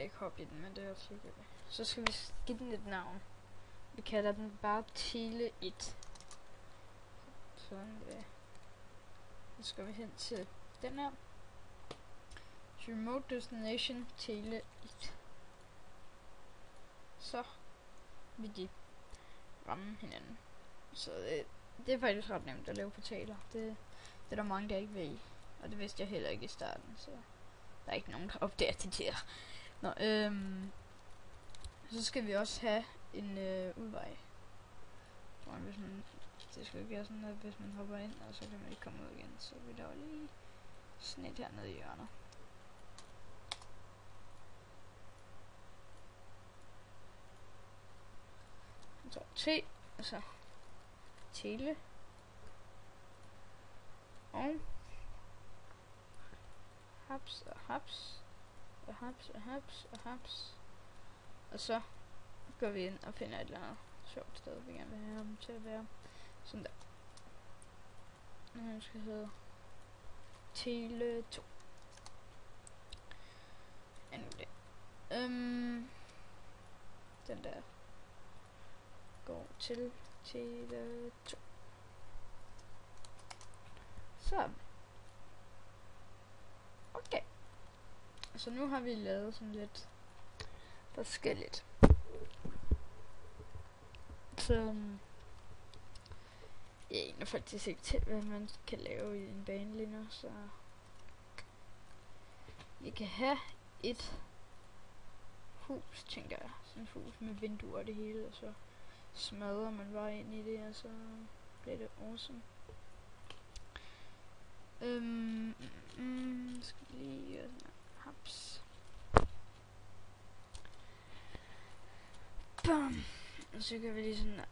vi ikke hoppe i den, men det er også ikke. Så skal vi give den et navn. Vi kalder den bare Tele 1. Sådan det. Så skal vi hen til den her. Remote Destination Tele 1. Så vil de ramme hinanden. Så det er faktisk ret nemt at lave portaler. Det er der mange, der ikke ved. Og det vidste jeg heller ikke i starten, så der er ikke nogen, der opdager det der. Nå, så skal vi også have en udvej. Hvis man, det skal ikke være sådan, at hvis man hopper ind, og så kan man ikke komme ud igen. Så vi laver lige snit hernede i hjørnet. Så T, og så tele. Og haps og haps og haps og haps og haps. Og så går vi ind og finder et eller andet sjovt sted, vi gerne vil have ham til at være. Sådan der. Og han skal hedde Tele 2. Den der går til Tele 2. Så. Okay. Så nu har vi lavet sådan lidt forskelligt. Så jeg er egentlig faktisk ikke til, hvad man kan lave i en bane lige nu, så vi kan have et hus, tænker jeg. Sådan et hus med vinduer og det hele, og så smadrer man bare ind i det, og så bliver det awesome. Skal vi lige gøre sådan her. Haps. Bam. Og så gør vi lige sådan her.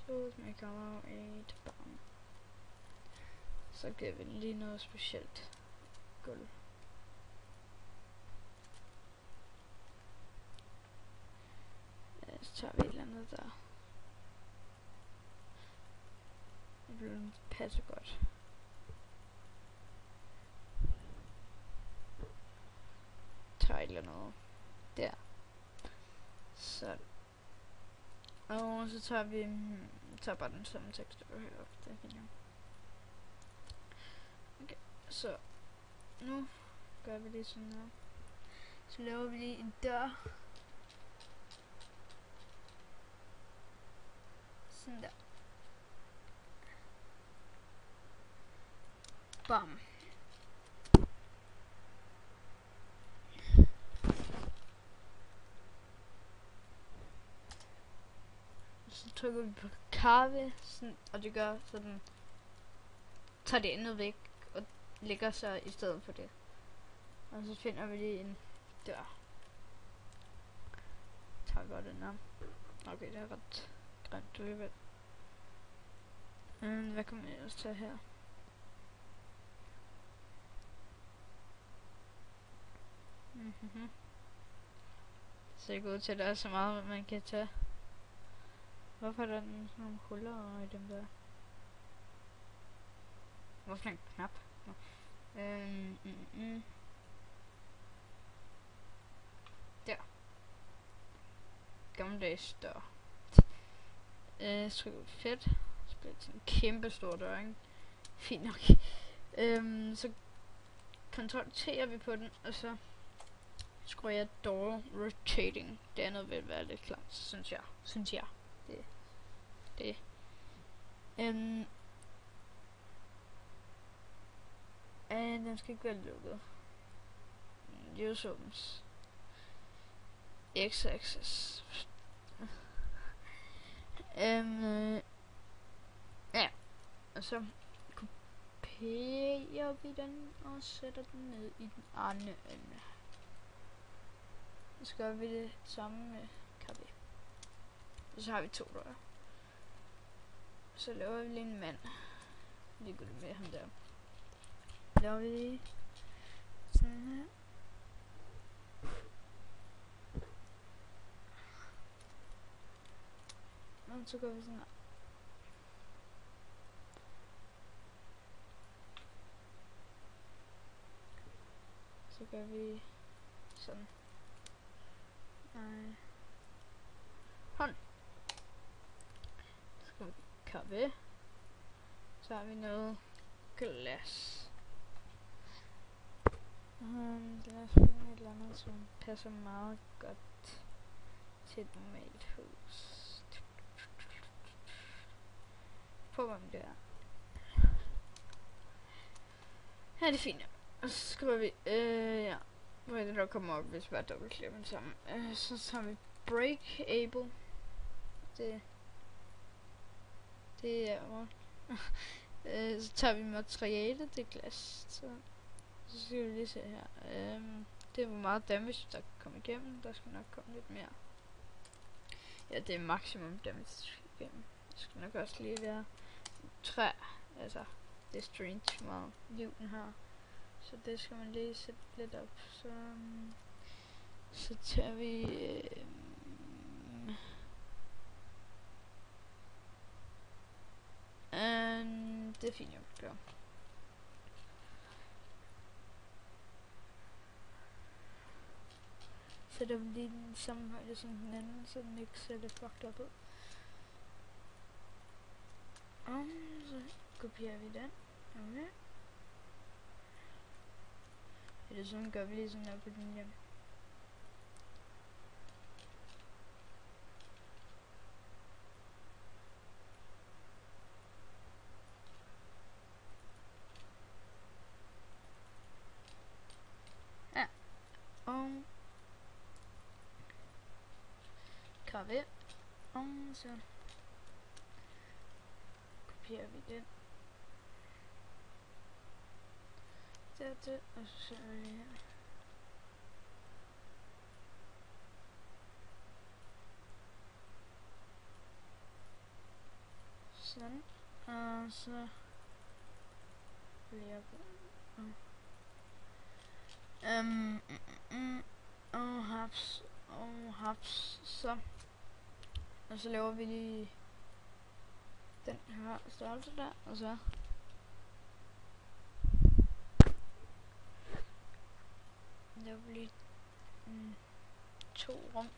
Tools, make our 8. Bam. Så gør vi lige noget specielt gulv. Så tager vi et eller andet der. Det passer godt. Tager et eller andet der. Så. Og så tager vi bare den samme tekst over heroppe. Det er fint. Okay, så nu gør vi det sådan her. Så laver vi lige en dør. Sådan der. Bam. Så trykker vi på carve, sådan, og det gør sådan, tager det andet væk og lægger sig i stedet for det. Og så finder vi lige en dør. Tager godt den her. Okay, det er ret grimt alligevel. Hvad kan man ellers tage her? Så det går ud til, at der er så meget, man kan tage. Hvorfor er der sådan nogle huller i dem der? Hvorfor en knap? Der. Gammeldags dør. Trykker fedt. Så bliver det sådan en kæmpe stor dør, ikke? Fint nok. Så kontrollerer vi på den, og så skruer jeg door rotating. Det andet vil være lidt klart, synes jeg. Det. Den skal ikke være lukket. Use opens. X-axis. Ja. Og så kopierer vi den og sætter den ned i den anden ende. Så gør vi det samme med KB. Og så har vi 2 døre. Så laver vi lige en mand. Lige går det med ham der. Laver vi lige sådan her. Og så går vi sådan her. gør vi sådan. Nej. Hånd. Så skal vi kappe. Så har vi noget glas. Lad os finde et eller andet, som passer meget godt til et normalt hus. Prøv om det er. Her er det fint. Og så skriver vi, ja. Hvor er det, der kommer op, hvis vi bare dobbeltklikker dem sammen. Så tager vi breakable. Det er hvor. Så tager vi materiale, det er glas. Så skal vi lige se her. Det er hvor meget damage, der kommer igennem. Der skal nok komme lidt mere. Ja, det er maksimum damage, der skal igennem. Der skal nok også lige være træ. Altså, det er strange meget liv den har. Så det skal man lige sætte lidt op. Så tager vi... det er fint, jeg gør. Sætter vi lige den samme højde som den anden, så den ikke ser lidt fucked up ud. Og så kopierer vi den. Okay. Eller sådan gør vi lige sådan her på den hjem. Ja. Og kaffe. Og så kopierer vi den. Det, og så ser vi her. Sådan. Og så bliver og haps, så. Og så laver vi lige den her størrelse der, og så laver vi lige 2 rum.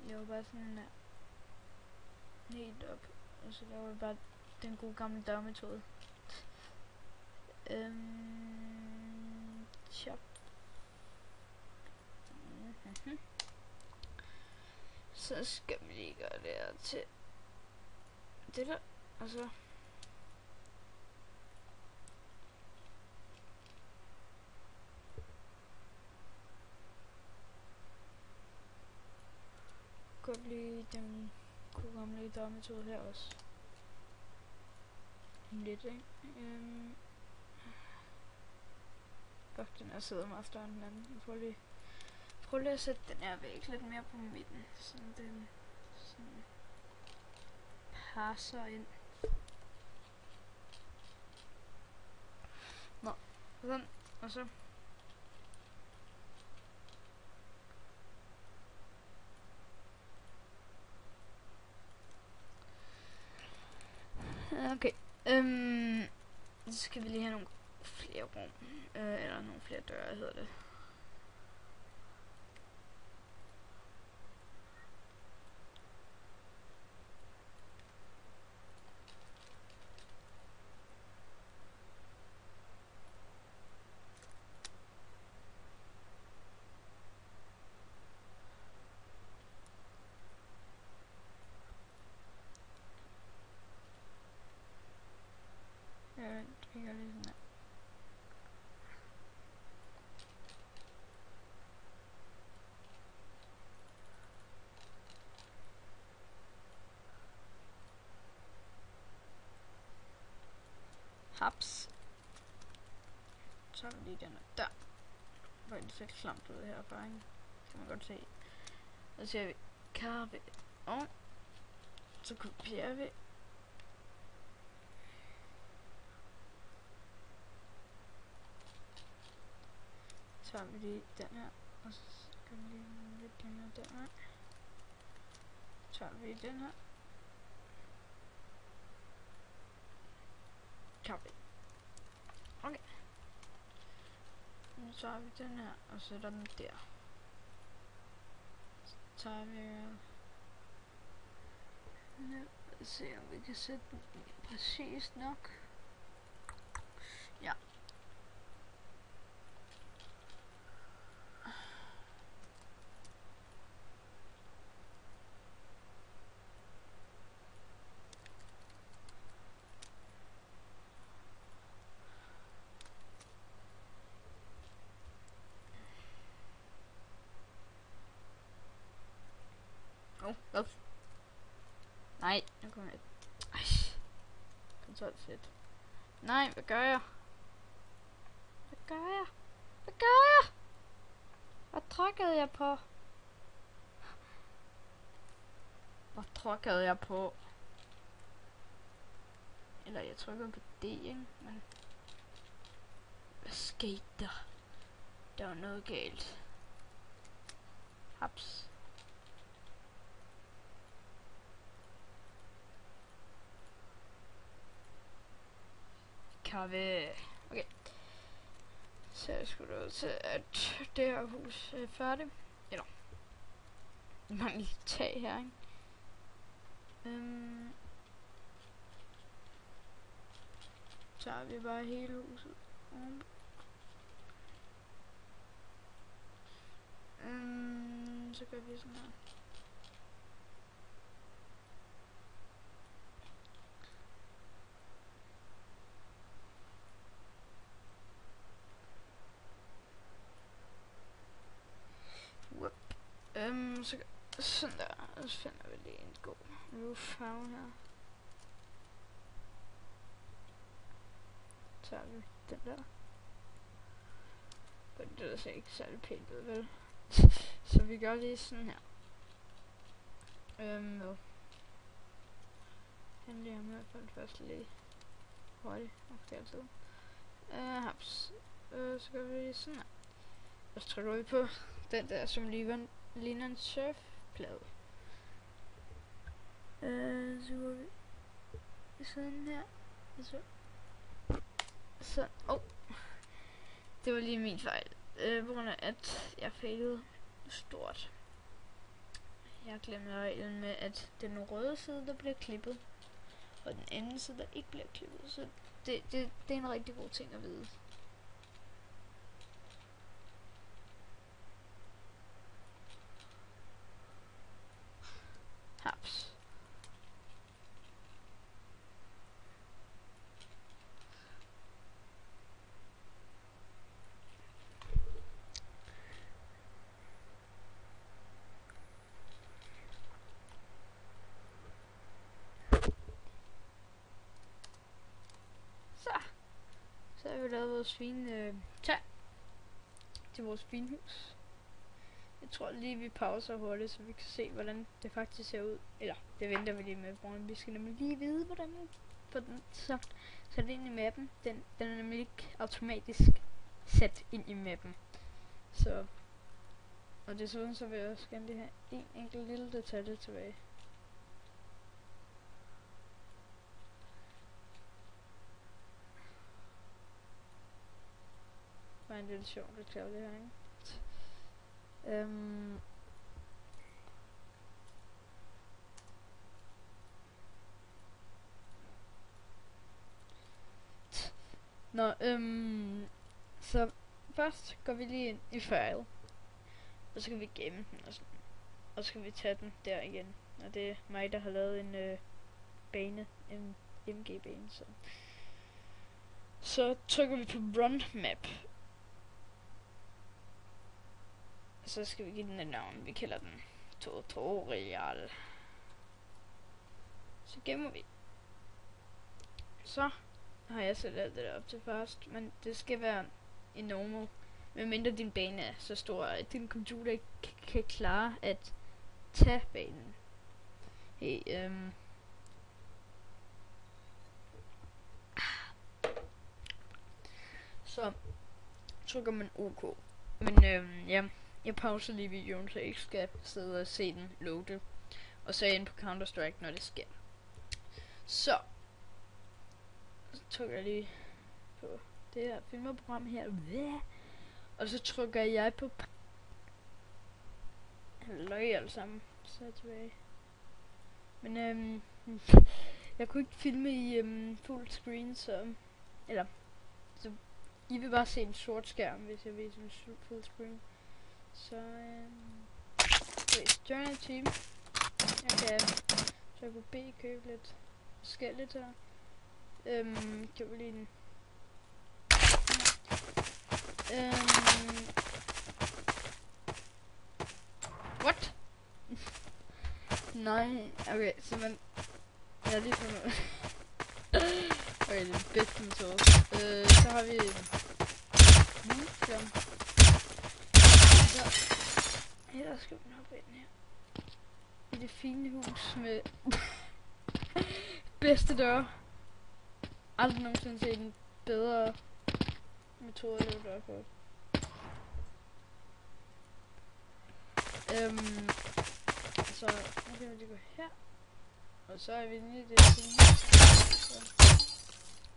Laver bare sådan der helt op, og så laver vi bare den gode gamle dørmetode. Chop. Så skal vi lige gøre det her til det der, og så godt lige den gode gamle dørmetode her også. Lidt, ikke? Fuck, den her sidder meget større end den anden. Jeg prøv lige at sætte den her væg lidt mere på midten, så den sådan passer ind. Nå, sådan, og så okay. Så skal vi lige have nogle flere rum, eller nogle flere døre, hedder det. Vi gør lige sådan her. Haps. Så er vi lige den der. Hvor det ser klamt ud her bare, ikke? Kan man godt se. Så ser vi kaffe. Og så kopierer vi. Så har vi lige den her. Og så skal vi lige tager vi den her. Tager vi. Okay. Nu tager vi den her og sætter den der. Så tager vi ned og se om vi kan sætte den præcist nok. Ja. Hvad? Nej, nu kommer jeg. Ej. Kontrol fedt. Nej, hvad gør jeg? Hvad gør jeg? Hvad gør jeg? Hvad trykkede jeg på? Hvad trykkede jeg på? Eller jeg trykkede på D, ikke? Men hvad skete der? Der var noget galt. Haps. Kan vi... Okay. Så jeg skulle ud til, at det her hus er færdigt. Eller... mange tag her, ikke? Så har vi bare hele huset. Så gør vi sådan her. Så sådan der, og så finder vi lige en god roof farve her. Så tager vi den der. Men det ser ikke særlig pænt ud, vel? Så vi gør lige sådan her. Jo. Han lige ham i hvert fald først lige hurtigt. Okay, altid. Haps. Så gør vi lige sådan her. Og så trykker vi på den der, som lige ligner en surfplade. Så går vi sådan her. Så, det var lige min fejl. På grund af at jeg failede stort. Jeg glemte reglen med, at den røde side, der bliver klippet, og den anden side, der ikke bliver klippet. Så det er en rigtig god ting at vide. Haps. Så har vi lavet vores fine tag til vores fine hus. Jeg tror lige vi pauser hurtigt, så vi kan se hvordan det faktisk ser ud. Eller det venter vi lige med, for vi skal nemlig lige vide hvordan på den så det ind i mappen. Den er nemlig ikke automatisk sat ind i mappen. Så og desuden så vil jeg også gerne lige have en enkelt lille detalje tilbage. Det er en lidt sjovt at klare det her, ikke? Nå, så først går vi lige ind i file, og så kan vi gemme den, og så kan vi tage den der igen. Og det er mig, der har lavet en bane, en MG-bane, så trykker vi på Run Map. Og så skal vi give den et navn, vi kalder den Tutorial. Så gemmer vi. Så har jeg sat alt det der op til først, men det skal være en normal. Medmindre din bane er så stor, at din computer ikke kan klare at tage banen. Hey, så trykker man OK. Men ja, jeg pauser lige videoen, så jeg ikke skal sidde og se den loade. Og så ind på Counter-Strike, når det sker. Så trykker jeg lige på det her filmerprogram her. Og så trykker jeg på halløj alle sammen. Så er jeg tilbage. Men jeg kunne ikke filme i full screen, så I vil bare se en sort skærm, hvis jeg viser en full screen. Så join a team. Jeg kan trykke på B, købe lidt forskelligt her. Køber lige en. What? Nej, okay, så man. Jeg har lige fundet ud. Okay, det er den bedste metode. Så har vi her skal man hoppe ind her. I det fine hus med bedste døre. Aldrig nogensinde set en bedre metode at lave døre på. Så nu kan vi lige gå her. Og så er vi inde i det fine hus.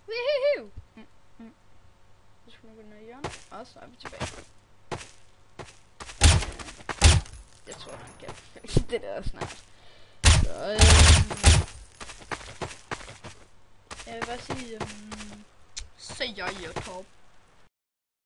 Woohoo! Så skal vi gå ned i hjørnet, og så er vi tilbage. Jeg tror, han kan fikse det der snart. Så, jeg vil bare sige, så jeg er top.